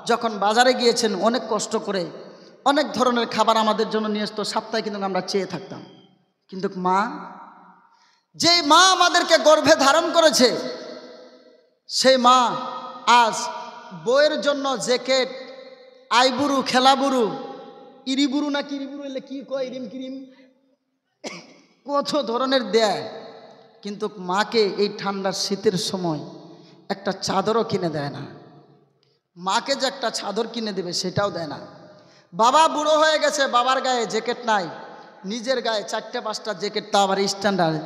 যখন বাজারে গিয়েছেন অনেক কষ্ট করে অনেক ধরনের খাবার আমাদের জন্য নিয়ে আসতো, সপ্তাহে কিন্তু আমরা চেয়ে থাকতাম। কিন্তু মা, যে মা আমাদেরকে গর্ভে ধারণ করেছে, সেই মা আজ বইয়ের জন্য জ্যাকেট, আইবুরু, খেলাবুরু, ইরিবুরু না কিরিবুরু এলে কি কয়, ইরিম কিরিম কত ধরনের দেয়, কিন্তু মাকে এই ঠান্ডার শীতের সময় একটা চাদরও কিনে দেয় না। মাকে যে একটা চাদর কিনে দেবে সেটাও দেয় না। বাবা বুড়ো হয়ে গেছে, বাবার গায়ে জ্যাকেট নাই, নিজের গায়ে 4-5টা জ্যাকেট, তা আবার স্ট্যান্ডার্ড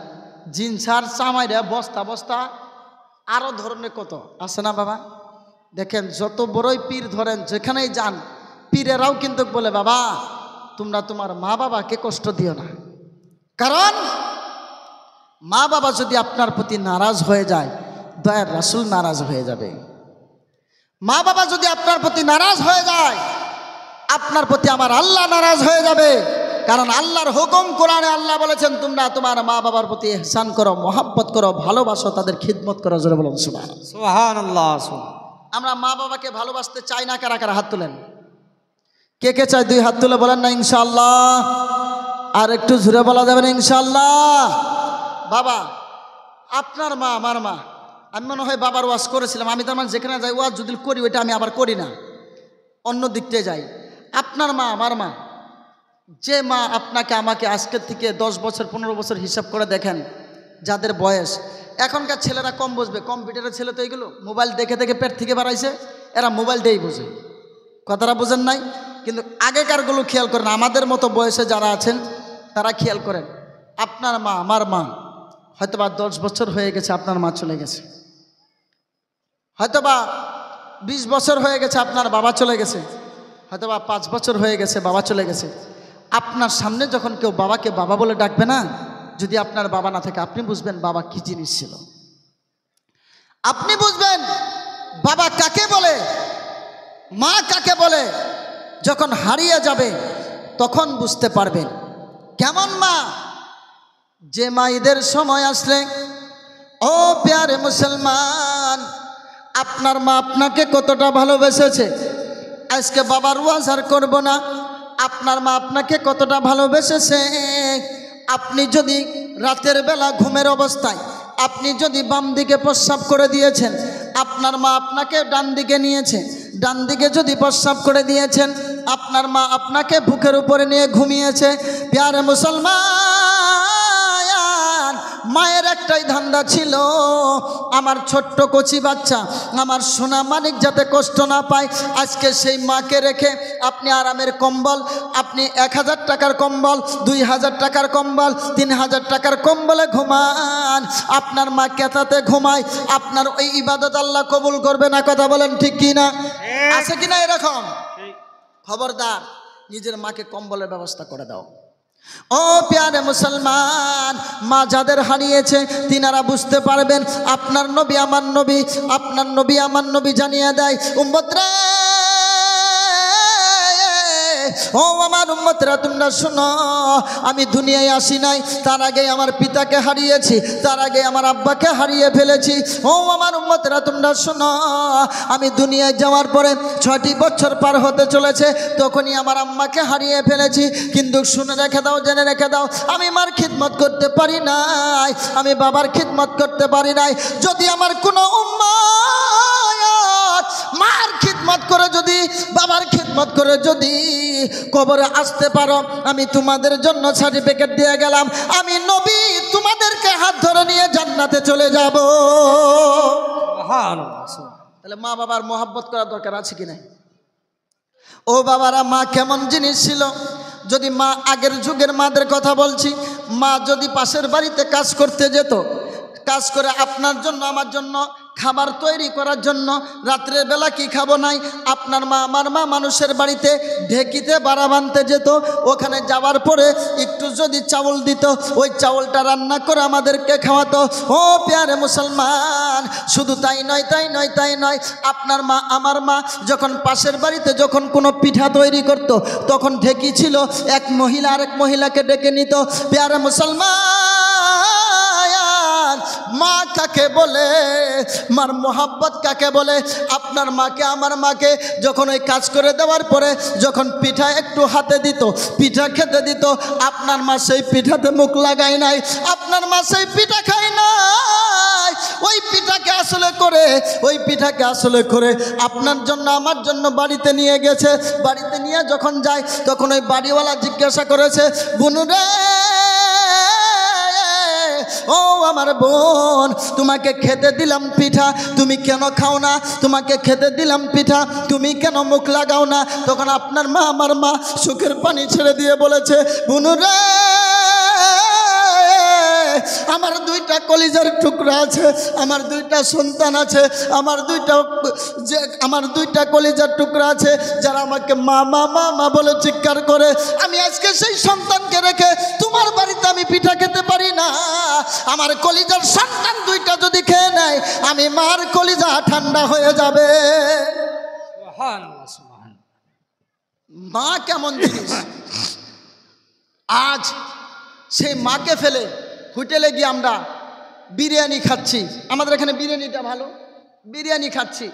জিন্স আর চামাইরা বস্তা বস্তা আরও ধরনের কত আছে না বাবা। দেখেন যত বড়ই পীর ধরেন, যেখানেই যান পীরেরাও কিন্তু বলে বাবা তোমরা তোমার মা বাবাকে কষ্ট দিও না, কারণ মা বাবা যদি আপনার প্রতি নারাজ হয়ে যায় দয়ার রাসূল নারাজ হয়ে যাবে। মা বাবা যদি আপনার প্রতি নারাজ হয়ে যায় আপনার প্রতি আমার আল্লাহ নারাজ হয়ে যাবে। কারণ আল্লাহর হুকুম কোরআনে আল্লাহ বলেছেন তোমরা তোমার মা বাবার প্রতি ইহসান করো, মহব্বত করো, ভালোবাসো, তাদের খিদমত করো। জোরে বলুন সুবহানাল্লাহ। সুবহানাল্লাহ। আমরা মা বাবাকে ভালোবাসতে চাই না? কারা কারা হাত তোলেন? কে কে চাই 2 হাত তুলে বলেন না ইনশাআল্লাহ। আর একটু জোরে বলা যাবে না ইনশাআল্লাহ? বাবা আপনার মা আমার মা। আমি মনে হয় বাবার ওয়াজ করেছিলাম, আমি তার মানে যেখানে যাই ওয়াজ যদি করি ওইটা আমি আবার করি না, অন্য দিকতে যাই। আপনার মা আমার মা, যে মা আপনাকে আমাকে আজকের থেকে 10 বছর 15 বছর হিসাব করে দেখেন, যাদের বয়স, এখনকার ছেলেরা কম বুঝবে, কম্পিউটারের ছেলে তো এইগুলো মোবাইল দেখে দেখে পেট থেকে বাড়াইছে, এরা মোবাইল দিয়েই বোঝে, কথাটা বোঝেন নাই। কিন্তু আগেকারগুলো খেয়াল করেন, আমাদের মতো বয়সে যারা আছেন তারা খেয়াল করেন। আপনার মা আমার মা, হয়তোবা 10 বছর হয়ে গেছে আপনার মা চলে গেছে, হয়তোবা 20 বছর হয়ে গেছে আপনার বাবা চলে গেছে, হয়তোবা 5 বছর হয়ে গেছে বাবা চলে গেছে। আপনার সামনে যখন কেউ বাবাকে বাবা বলে ডাকবে না, যদি আপনার বাবা না থাকে আপনি বুঝবেন বাবা কি জিনিস ছিল, আপনি বুঝবেন বাবা কাকে বলে, মা কাকে বলে। যখন হারিয়ে যাবে তখন বুঝতে পারবেন কেমন মা। যে মা ঈদের সময় আসলে, ও প্যারে মুসলমান, আপনার মা আপনাকে কতটা ভালোবেসেছে। আজকে বাবার ওয়াজ আর করব না, আপনার মা আপনাকে কতটা ভালোবেসেছে। আপনি যদি রাতের বেলা ঘুমের অবস্থায় আপনি যদি বাম দিকে প্রস্রাব করে দিয়েছেন, আপনার মা আপনাকে ডান দিকে নিয়েছে, ডান দিকে যদি প্রস্রাব করে দিয়েছেন, আপনার মা আপনাকে বুকের উপরে নিয়ে ঘুমিয়েছে। প্যারে মুসলমান, মায়ের একটাই ধান্দা ছিল, আমার ছোট্ট কচি বাচ্চা, আমার সোনা মানিক যাতে কষ্ট না পায়। আজকে সেই মাকে রেখে আপনি আরামের কম্বল, আপনি 1000 টাকার কম্বল, 2000 টাকার কম্বল, 3000 টাকার কম্বলে ঘুমান, আপনার মা কেতাতে ঘুমায়। আপনার ওই ইবাদত আল্লাহ কবুল করবে না, কথা বলেন ঠিক কিনা? আছে কিনা এরকম? খবরদার নিজের মাকে কম্বলের ব্যবস্থা করে দাও। ও প্যারে মুসলমান, মা যাদের হারিয়েছে তিনারা বুঝতে পারবেন। আপনার নবী আমার নবী, আপনার নবী আমার নবী জানিয়ে দেয়, উম্মত রে, ও আমার উম্মতরা তোমরা শোনো, আমি দুনিয়ায় আসি নাই, তার আগে আমার পিতাকে হারিয়েছি, তার আগে আমার আব্বাকে হারিয়ে ফেলেছি। ও আমার উম্মতরা তোমরা শোনো, আমি দুনিয়ায় যাওয়ার পরে 6টি বছর পার হতে চলেছে, তখনই আমার আম্মাকে হারিয়ে ফেলেছি। কিন্তু শুনে রেখে দাও, জেনে রেখে দাও, আমি মার খিদমত করতে পারি নাই, আমি বাবার খিদমত করতে পারি নাই। যদি আমার কোনো উম্মত মার খিদমত করে, যদি বাবার খিদমত করে যদি কবরে আসতে পারো, আমি তোমাদের জন্য সার্টিফিকেট দিয়ে গেলাম, আমি নবী তোমাদেরকে হাত ধরে নিয়ে জান্নাতে চলে যাব। তাহলে মা বাবার মহব্বত করার দরকার আছে কি নাই? ও বাবারা, মা কেমন জিনিস ছিল। যদি মা, আগের যুগের মাদের কথা বলছি, মা যদি পাশের বাড়িতে কাজ করতে যেত, কাজ করে আপনার জন্য আমার জন্য খাবার তৈরি করার জন্য, রাত্রের বেলা কি খাবো নাই, আপনার মা আমার মা মানুষের বাড়িতে ঢেকিতে বাড়া বানতে যেত, ওখানে যাওয়ার পরে একটু যদি চাউল দিত, ওই চাউলটা রান্না করে আমাদেরকে খাওয়াতো। ও প্যারে মুসলমান, শুধু তাই নয়, তাই নয়, তাই নয়, আপনার মা আমার মা যখন পাশের বাড়িতে যখন কোনো পিঠা তৈরি করত, তখন ঢেকি ছিল, এক মহিলা আরেক মহিলাকে ডেকে নিত। প্যারে মুসলমান, মা কাকে বলে, মার মোহাব্বত কাকে বলে। আপনার মাকে, আমার মাকে যখন ওই কাজ করে দেওয়ার পরে যখন পিঠা একটু হাতে দিত, পিঠা খেতে দিত, আপনার মা সেই পিঠাতে মুখ লাগায় নাই, আপনার মা সেই পিঠা খায় নাই। ওই পিঠাকে আসলে করে আপনার জন্য আমার জন্য বাড়িতে নিয়ে গেছে। বাড়িতে নিয়ে যখন যায় তখন ওই বাড়িওয়ালা জিজ্ঞাসা করেছে, বুনুরে ও আমার বোন, তোমাকে খেতে দিলাম পিঠা, তুমি কেন খাও না? তোমাকে খেতে দিলাম পিঠা, তুমি কেন মুখ লাগাও না? তখন আপনার মা, আমার মা চোখের পানি ছেড়ে দিয়ে বলেছে, বুনুরে আমার দুইটা কলিজার টুকরা আছে, আমার দুইটা সন্তান আছে, আমার দুইটা কলিজার টুকরা আছে, যারা আমাকে মা মা মা মা বলে চিৎকার করে। আমি আজকে সেই সন্তানকে রেখে তোমার বাড়িতে আমি পিঠা খেতে পারি না। আমার কলিজার সন্তান দুইটা যদি খেয়ে নেয়, আমি মার কলিজা ঠান্ডা হয়ে যাবে। মা কেমন জিনিস! আজ সেই মাকে ফেলে হোটেলে গিয়ে আমরা বিরিয়ানি খাচ্ছি। আমাদের এখানে বিরিয়ানিটা ভালো, বিরিয়ানি খাচ্ছি,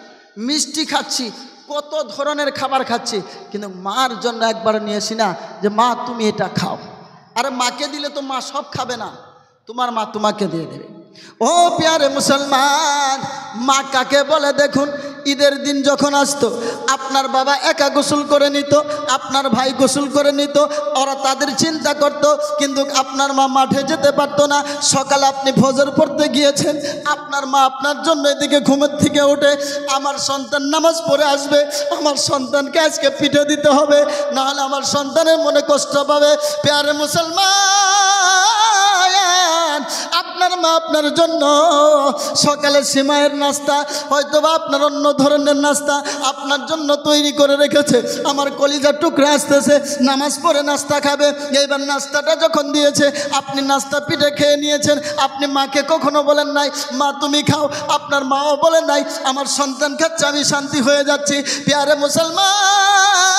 মিষ্টি খাচ্ছি, কত ধরনের খাবার খাচ্ছি, কিন্তু মার জন্য একবার নিয়েছি না যে মা তুমি এটা খাও। আরে মাকে দিলে তো মা সব খাবে না, তোমার মা তোমাকে দিয়ে দেবে। ও প্যারে মুসলমান, মা কাকে বলে দেখুন। ঈদের দিন যখন আসতো, আপনার বাবা একা গোসল করে নিত, আপনার ভাই গোসল করে নিত, ওরা তাদের চিন্তা করত, কিন্তু আপনার মা মাঠে যেতে পারতো না। সকালে আপনি ফজর পড়তে গিয়েছেন, আপনার মা আপনার জন্য এদিকে ঘুমের থেকে উঠে, আমার সন্তান নামাজ পড়ে আসবে, আমার সন্তানকে আজকে পিঠে দিতে হবে, নাহলে আমার সন্তানের মনে কষ্ট পাবে। প্যারে মুসলমান, আপনার মা আপনার জন্য সকালে সিমাইয়ের নাস্তা, হয়তোবা আপনার অন্য ধরনের নাস্তা আপনার জন্য তৈরি করে রেখেছে। আমার কলিজার টুকরা আসতেছে, নামাজ পড়ে নাস্তা খাবে। এইবার নাস্তাটা যখন দিয়েছে, আপনি নাস্তা পিঠে খেয়ে নিয়েছেন, আপনি মাকে কখনো বলেন নাই মা তুমি খাও, আপনার মাও বলেন নাই আমার সন্তান খাচ্ছে আমি শান্তি হয়ে যাচ্ছি। প্যারে মুসলমান,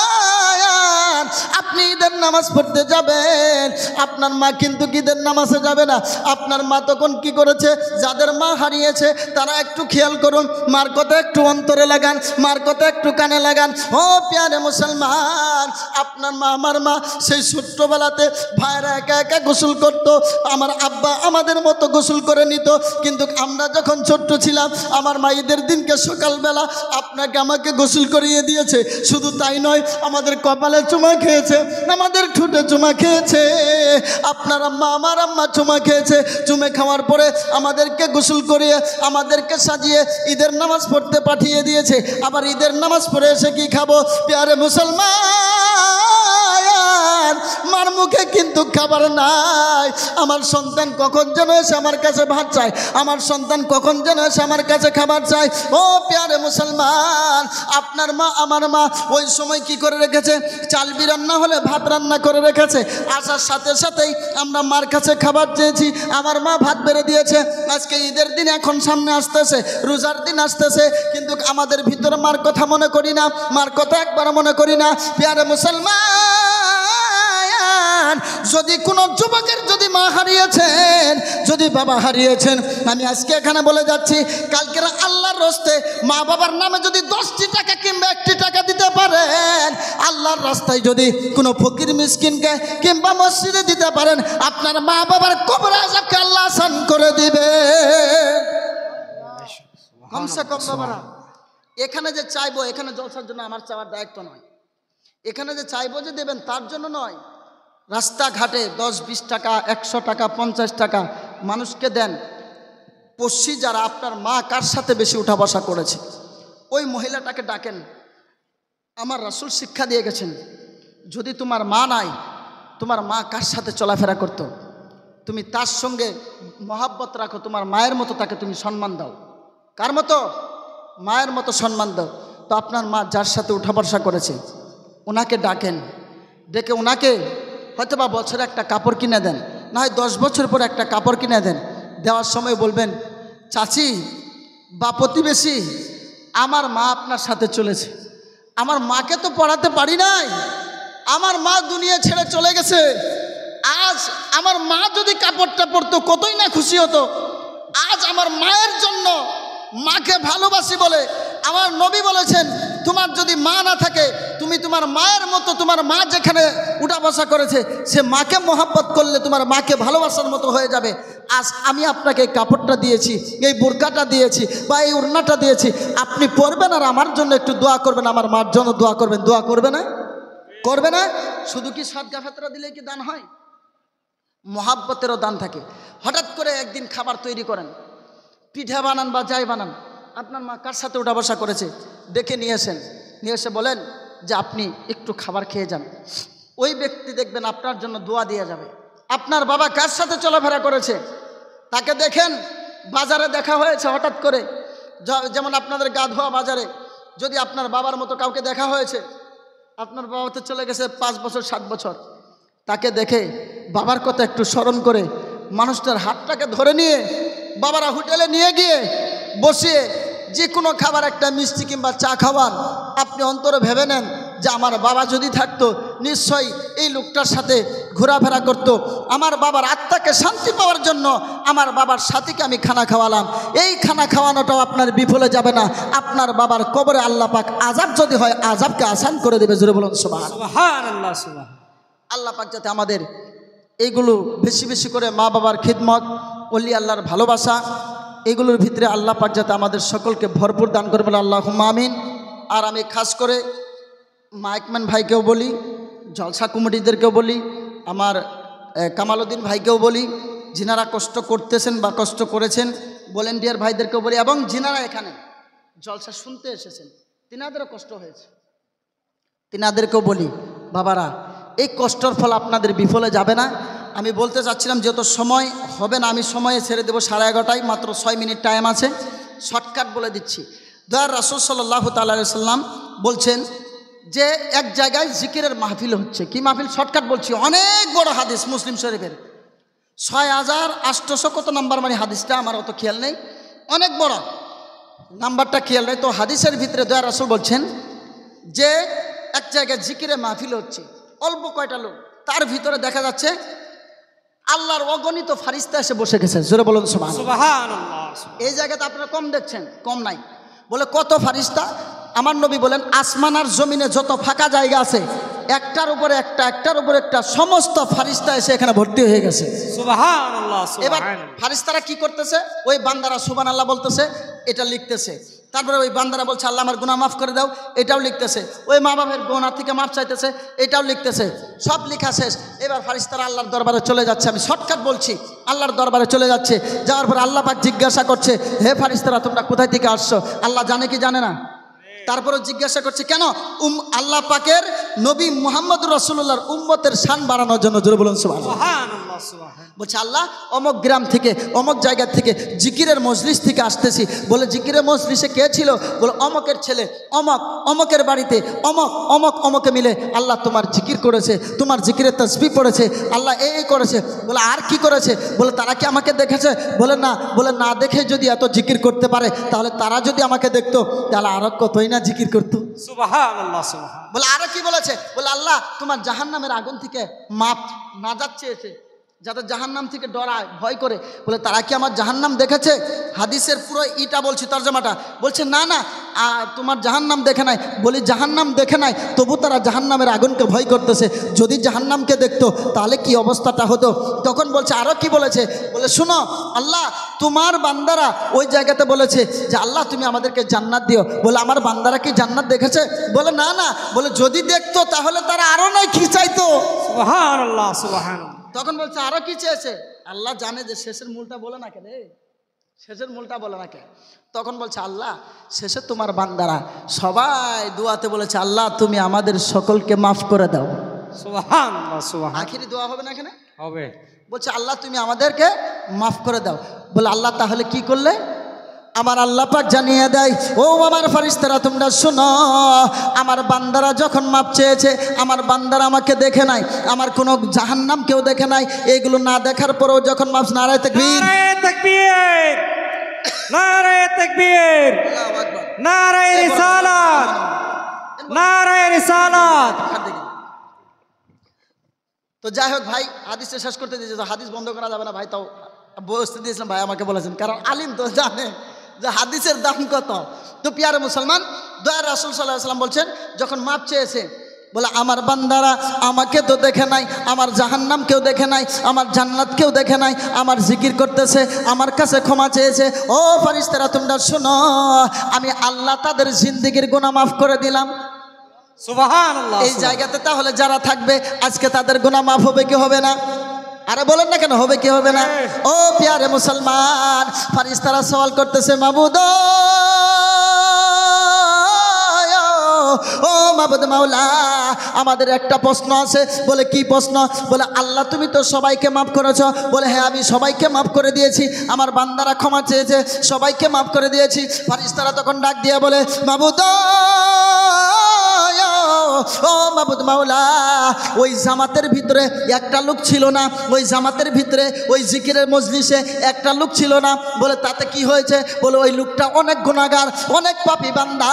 আপনি ঈদের নামাজ পড়তে যাবেন, আপনার মা কিন্তু ঈদের নামাজে যাবে না। আপনার মা তখন কি করেছে? যাদের মা হারিয়েছে তারা একটু খেয়াল করুন, মার কথা একটু অন্তরে লাগান, মার কথা একটু কানে লাগান। ও প্যারে মুসলমান, আপনার মা, আমার মা সেই ছোট্টবেলাতে ভাইরা একা একা গোসল করতো, আমার আব্বা আমাদের মতো গোসল করে নিত, কিন্তু আমরা যখন ছোট্ট ছিলাম আমার মা ঈদের দিনকে সকালবেলা আপনাকে আমাকে গোসল করিয়ে দিয়েছে। শুধু তাই নয়, আমাদের কপালে চুমা খেয়েছে, আমাদের ঠোঁটে চুমা খেয়েছে, আপনার আম্মা আমার আম্মা চুমা খেয়েছে। চুমে খাওয়ার পরে আমাদেরকে গোসল করিয়ে আমাদেরকে সাজিয়ে ঈদের নামাজ পড়তে পাঠিয়ে দিয়েছে। আবার ঈদের নামাজ পড়ে এসে কি খাবো? প্যারে মুসলমান, মার মুখে কিন্তু খাবার নাই। আমার সন্তান কখন যেন এসে আমার কাছে ভাত চায়, আমার সন্তান কখন যেন এসে আমার কাছে খাবার চায়। ও প্যারে মুসলমান, আপনার মা আমার মা ওই সময় কি করে রেখেছে? চাল রান্না হলে ভাত রান্না করে রেখেছে। আসার সাথে সাথেই আমরা মার কাছে খাবার চেয়েছি, আমার মা ভাত বেড়ে দিয়েছে। আজকে ঈদের দিন এখন সামনে আসতেছে, রোজার দিন আসতেছে, কিন্তু আমাদের ভিতরে মার কথা মনে করি না, মার কথা একবার মনে করি না। প্যারে মুসলমান, যদি কোনো যুবকের যদি মা হারিয়েছেন, যদি বাবা হারিয়েছেন, আমি আজকে এখানে বলে যাচ্ছি, কালকের আল্লাহর রাস্তে মা বাবার নামে যদি 10টি টাকা কিংবা 1টি টাকা দিতে পারেন, আল্লাহর রাস্তায় যদি কোনো ফকির মিসকিনকে কিংবা মসজিদে দিতে পারেন, আপনার মা বাবার কবর আযাবকে আল্লাহ আসান করে দিবে। কমসে কম বাবারা, এখানে যে চাইবো, এখানে জলসার জন্য আমার চাওয়ার দায়িত্ব নয়, এখানে যে চাইবো যে দেবেন তার জন্য নয়। রাস্তাঘাটে 10-20 টাকা, 100 টাকা, 50 টাকা মানুষকে দেন। পড়শি যারা, আপনার মা কার সাথে বেশি উঠা বসা করেছে, ওই মহিলাটাকে ডাকেন। আমার রাসূল শিক্ষা দিয়ে গেছেন, যদি তোমার মা নাই, তোমার মা কার সাথে চলাফেরা করত, তুমি তার সঙ্গে মহাব্বত রাখো, তোমার মায়ের মতো তাকে তুমি সম্মান দাও। কার মতো? মায়ের মতো সম্মান দাও। তো আপনার মা যার সাথে উঠা বসা করেছে ওনাকে ডাকেন, ডেকে ওনাকে হয়তো বা বছরে একটা কাপড় কিনে দেন, না হয় 10 বছর পর একটা কাপড় কিনে দেন। দেওয়ার সময় বলবেন, চাচি বা প্রতিবেশী, আমার মা আপনার সাথে চলেছে, আমার মাকে তো পড়াতে পারি নাই, আমার মা দুনিয়া ছেড়ে চলে গেছে, আজ আমার মা যদি কাপড়টা পরতো কতই না খুশি হতো। আজ আমার মায়ের জন্য, মাকে ভালোবাসি বলে আমার নবী বলেছেন, তোমার যদি মা না থাকে তুমি তোমার মায়ের মতো, তোমার মা যেখানে উঠা বসা করেছে সে মাকে মহব্বত করলে তোমার মাকে ভালোবাসার মতো হয়ে যাবে। আজ আমি আপনাকে এই কাপড়টা দিয়েছি, এই বোরকাটা দিয়েছি বা এই ওড়নাটা দিয়েছি, আপনি পরবেন আর আমার জন্য একটু দোয়া করবেন, আমার মার জন্য দোয়া করবেন। দোয়া করবে না? করবে না? শুধু কি সদকা ফেতরা দিলে কি দান হয়? মহাব্বতেরও দান থাকে। হঠাৎ করে একদিন খাবার তৈরি করেন, পিঠা বানান বা যাই বানান, আপনার মা কার সাথে উঠা বসা করেছে দেখে নিয়ে এসে বলেন যে আপনি একটু খাবার খেয়ে যান। ওই ব্যক্তি দেখবেন আপনার জন্য দোয়া দিয়ে যাবে। আপনার বাবা কার সাথে চলাফেরা করেছে তাকে দেখেন, বাজারে দেখা হয়েছে হঠাৎ করে, যেমন আপনাদের গা ধোয়া বাজারে যদি আপনার বাবার মতো কাউকে দেখা হয়েছে, আপনার বাবা তো চলে গেছে 5 বছর 7 বছর, তাকে দেখে বাবার কথা একটু স্মরণ করে মানুষটার হাতটাকে ধরে নিয়ে বাবারা হোটেলে নিয়ে গিয়ে বসিয়ে যে কোনো খাবার, একটা মিষ্টি কিংবা চা খাওয়ান। আপনি অন্তরে ভেবে নেন যে আমার বাবা যদি থাকতো নিশ্চয়ই এই লোকটার সাথে ঘোরাফেরা করতো। আমার বাবার আত্মাকে শান্তি পাওয়ার জন্য আমার বাবার সাথীকে আমি খানা খাওয়ালাম। এই খানা খাওয়ানোটাও আপনার বিফলে যাবে না। আপনার বাবার কবরে আল্লাহ পাক আযাব যদি হয় আযাবকে আসান করে দেবে। জোরে বলুন সুবহানাল্লাহ। আল্লাহ পাক যাতে আমাদের এইগুলো বেশি বেশি করে মা বাবার খিদমত, ওলি আল্লাহর ভালোবাসা, এগুলোর ভিতরে আল্লাহ পাক যাতে আমাদের সকলকে ভরপুর দান করে বলে আল্লাহুম্মা আমিন। আর আমি খাস করে মাইকম্যান ভাইকেও বলি, জলসা কমিটিদেরকেও বলি, আমার কামালউদ্দিন ভাইকেও বলি, যিনারা কষ্ট করতেছেন বা কষ্ট করেছেন, ভলেন্টিয়ার ভাইদেরকেও বলি, এবং যিনারা এখানে জলসা শুনতে এসেছেন তিনাদেরও কষ্ট হয়েছে, তিনাদেরকেও বলি, বাবারা এই কষ্টর ফল আপনাদের বিফলে যাবে না। আমি বলতে চাচ্ছিলাম যেহেতু সময় হবে না, আমি সময়ে ছেড়ে দেবো 11:30, মাত্র 6 মিনিট টাইম আছে, শর্টকাট বলে দিচ্ছি। দয়ার রাসূল সাল্লাল্লাহু তাআলা আলাইহি সাল্লাম বলছেন যে এক জায়গায় জিকিরের মাহফিল হচ্ছে। কি মাহফিল? শর্টকাট বলছি, অনেক বড় হাদিস, মুসলিম শরীফের 6800 কত নাম্বার, মানে হাদিসটা আমার অত খেয়াল নেই, অনেক বড় নাম্বারটা খেয়াল নেই। তো হাদিসের ভিতরে দয়ার রাসূল বলছেন যে এক জায়গায় জিকিরের মাহফিল হচ্ছে, অল্প কয়টা লোক, তার ভিতরে দেখা যাচ্ছে আল্লাহর অগণিত ফারিস্তা এসে বসে গেছে। জোরে বলুন সুবহানাল্লাহ। এই জায়গাতে আপনারা কম দেখছেন, কম নাই। বলে কত ফারিস্তা? আমার নবী বলেন আসমান আর জমিনে যত ফাঁকা জায়গা আছে একটার উপরে একটা, একটার উপরে একটা, সমস্ত ফারিস্তা এসে এখানে ভর্তি হয়ে গেছে। সুবহানাল্লাহ। এবার ফারিস্তারা কি করতেছে? ওই বান্দারা সুবহানাল্লাহ বলতেছে, এটা লিখতেছে। তারপরে ওই বান্দারা বলছে আল্লাহ আমার গুনাহ মাফ করে দাও, এটাও লিখতেছে। ওই মা বাবার গুনাহ থেকে মাফ চাইতেছে, এটাও লিখতেছে। সব লেখা শেষ। এবার ফারিস্তারা আল্লাহর দরবারে চলে যাচ্ছে। আমি শর্টকাট বলছি, আল্লাহর দরবারে চলে যাচ্ছে। যাওয়ার পর আল্লাহ পাক জিজ্ঞাসা করছে, হে ফারিস্তারা তোমরা কোথায় থেকে আসছো? আল্লাহ জানে কি জানে না? তারপরে জিজ্ঞাসা করছে কেন? আল্লাহ পাকের নবী মুহাম্মদুর রাসূলুল্লাহর উম্মতের শান বাড়ানোর জন্য। জোরে বলুন সুবহানাল্লাহ। বলছে আল্লাহ অমক গ্রাম থেকে, অমক জায়গা থেকে, জিকিরের মজলিস থেকে আসতেছি। বলে জিকিরের মজলিসে কে ছিল? বলে অমকের ছেলে, অমক, অমকের বাড়িতে অমক অমক অমকে মিলে আল্লাহ তোমার জিকির করেছে, তোমার জিকিরের তাসবিহ পড়েছে, আল্লাহ এই করেছে। বলে আর কি করেছে? বলে তারা কি আমাকে দেখেছে? বলে না। বলে না দেখে যদি এত জিকির করতে পারে তাহলে তারা যদি আমাকে দেখতো তাহলে আরো কতই না জিকির করতো। সুবহানাল্লাহ। বলে আরো কি বলেছে? বলে আল্লাহ তোমার জাহান্নামের আগুন থেকে মাপ নাজাত চেয়েছে, যাতে জাহান্নাম থেকে ডরায়, ভয় করে। বলে তারা কি আমার জাহান্নাম দেখেছে? হাদিসের পুরো ইটা বলছি, তর্জমাটা। বলছে না না তোমার জাহান্নাম দেখে নাই। বলি জাহান্নাম দেখে নাই, তবু তারা জাহান্নামের আগুনকে ভয় করতেছে। যদি জাহান্নামকে দেখতো তাহলে কি অবস্থাটা হতো? তখন বলছে আরও কি বলেছে? বলে শুনো আল্লাহ তোমার বান্দারা ওই জায়গাতে বলেছে যে আল্লাহ তুমি আমাদেরকে জান্নাত দিও। বলে আমার বান্দারা কি জান্নাত দেখেছে? বলে না না। বলে যদি দেখতো তাহলে তারা আরও নয় কি চাইতো। সুবহানাল্লাহ সুবহানাল্লাহ। তখন বলছে আরো কি চেয়েছে? আল্লাহ জানে যে শেষের মূলটা বলে না কেন, শেষের মূলটা বলে না কেন। তখন বলছে আল্লাহ শেষে তোমার বান্দারা সবাই দোয়াতে বলেছে আল্লাহ তুমি আমাদের সকলকে মাফ করে দাও। সুবহানাল্লাহ সুবহানাল্লাহ। আখিরি দোয়া হবে না এখানে? হবে। বলছে আল্লাহ তুমি আমাদেরকে মাফ করে দাও। বলে আল্লাহ তাহলে কি করলে? আমার আল্লাহ পাক জানিয়ে দেয়, ও আমার ফারিস্তারা তোমরা শোনো, আমার বান্দারা যখন মাপ চেয়েছে, আমার বান্দারা আমাকে দেখে নাই, আমার কোনো জাহান্নাম কেউ দেখে নাই, এগুলো না দেখার পরেও যখন মাপ, নারায়ে তাকবীর, নারায়ে তাকবীর, নারায়ে তাকবীর, নারায়ে রিসালাত, নারায়ে রিসালাত। তো যাই হোক ভাই, হাদিসটা শেষ করতে দিয়েছে, তো হাদিস বন্ধ করা যাবে না ভাই, তাও বসতে দিয়েছিলাম, ভাই আমাকে বলেছেন, কারণ আলিম তো জানে যে হাদিসের দাম কত। তো পিয়ারে মুসলমান, দয়ার রাসূল সাল্লাল্লাহু আলাইহি ওয়াসাল্লাম বলছেন, যখন মাপ চেয়েছে, বলে আমার বান্দারা আমাকে তো দেখে নাই, আমার জাহান্নাম কেউ দেখে নাই, আমার জান্নাত কেউ দেখে নাই, আমার জিকির করতেছে, আমার কাছে ক্ষমা চেয়েছে। ও ফেরেশতারা তোমরা শোনো, আমি আল্লাহ তাদের জিন্দেগির গুনাহ মাফ করে দিলাম। সুবহানাল্লাহ। এই জায়গাতে তাহলে যারা থাকবে আজকে তাদের গুনাহ মাফ হবে কি হবে না? আরে বলেন না কেন, হবে কি হবে না? ও প্যারে মুসলমান, ফেরেশতারা সওয়াল করতেছে, মাবুদ ও মাবুদ মাওলা, আমাদের একটা প্রশ্ন আছে। বলে কি প্রশ্ন? বলে আল্লাহ তুমি তো সবাইকে মাফ করেছো। বলে হ্যাঁ আমি সবাইকে মাফ করে দিয়েছি, আমার বান্দারা ক্ষমা চেয়েছে, সবাইকে মাফ করে দিয়েছি। ফেরেশতারা তখন ডাক দিয়ে বলে, মাবুদ ও মাবুদ মাওলা, ওই জামাতের ভিতরে একটা লোক ছিল না, ওই জামাতের ভিতরে ওই জিকিরের মজলিসে একটা লোক ছিল না। বলে তাতে কি হয়েছে? বলে ওই লোকটা অনেক গুনাহগার, অনেক পাপী বান্দা,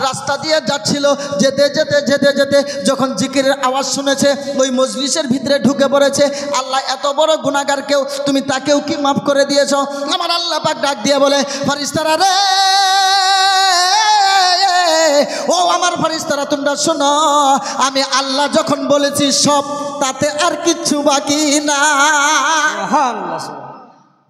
রাস্তা দিয়ে যাচ্ছিল, যেতে যেতে যেতে যেতে যখন জিকিরের আওয়াজ শুনেছে ওই মজলিসের ভিতরে ঢুকে পড়েছে। আল্লাহ এত বড় গুনাহগারকেও তুমি তাকেও কি মাফ করে দিয়েছ? আমার আল্লাহ পাক ডাক দিয়ে বলে, ফেরেশতারা রে, ও আমার ফেরেশতারা তোমরা শোনো, আমি আল্লাহ যখন বলেছি সব, তাতে আর কিচ্ছু বাকি না। সুবহানাল্লাহ।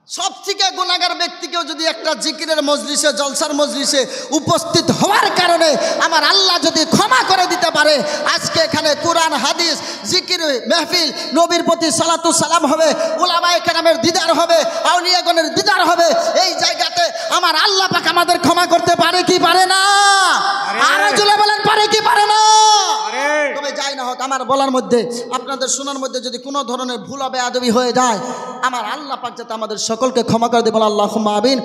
সব থেকে গুনাহগার ব্যক্তিকেও যদি একটা জিকিরের মজলিসে, জলসার মজলিসে উপস্থিত হওয়ার কারণে আমার আল্লাহ যদি ক্ষমা করে দিতে পারে, আজকে এখানে কোরআন হাদিস জিকির মেহফিল, নবীর প্রতি সালাতু সালাম হবে, উলামায়ে কেরামের দিদার হবে, আউলিয়াগণের দিদার হবে, এই জায়গাতে আমার আল্লাহ পাক আমাদের ক্ষমা করতে পারে কি পারে না? আরো জোরে বলেন, পারে কি পারে না? তবে যাই না হোক, আমার বলার মধ্যে, আপনাদের শোনার মধ্যে যদি কোনো ধরনের ভুল বেয়াদবি হয়ে যায়, আমার আল্লাহ পাক যাতে আমাদের সকলকে ক্ষমা করে দেবেন, আল্লাহুম্মা আমিন।